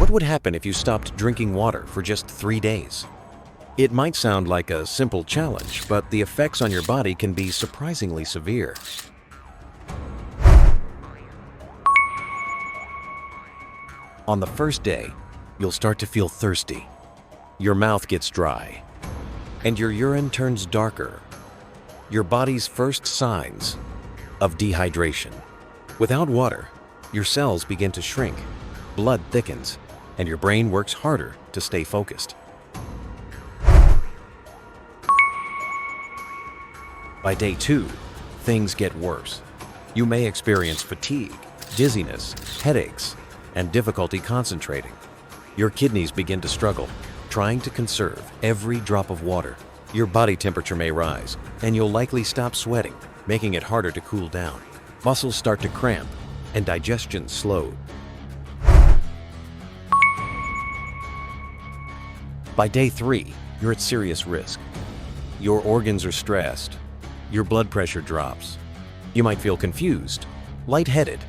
What would happen if you stopped drinking water for just 3 days? It might sound like a simple challenge, but the effects on your body can be surprisingly severe. On the first day, you'll start to feel thirsty. Your mouth gets dry, and your urine turns darker. Your body's first signs of dehydration. Without water, your cells begin to shrink, blood thickens, and your brain works harder to stay focused. By day 2, things get worse. You may experience fatigue, dizziness, headaches, and difficulty concentrating. Your kidneys begin to struggle, trying to conserve every drop of water. Your body temperature may rise, and you'll likely stop sweating, making it harder to cool down. Muscles start to cramp, and digestion slows. By day 3, you're at serious risk. Your organs are stressed. Your blood pressure drops. You might feel confused, lightheaded,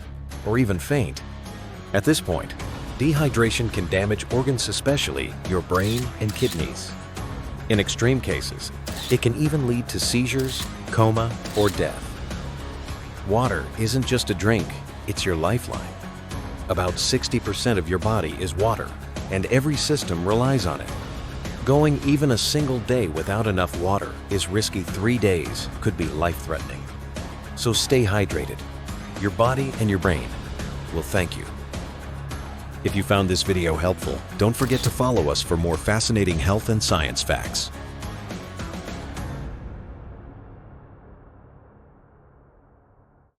or even faint. At this point, dehydration can damage organs, especially your brain and kidneys. In extreme cases, it can even lead to seizures, coma, or death. Water isn't just a drink, it's your lifeline. About 60% of your body is water, and every system relies on it. Going even a single day without enough water is risky. 3 days could be life-threatening. So stay hydrated. Your body and your brain will thank you. If you found this video helpful, don't forget to follow us for more fascinating health and science facts.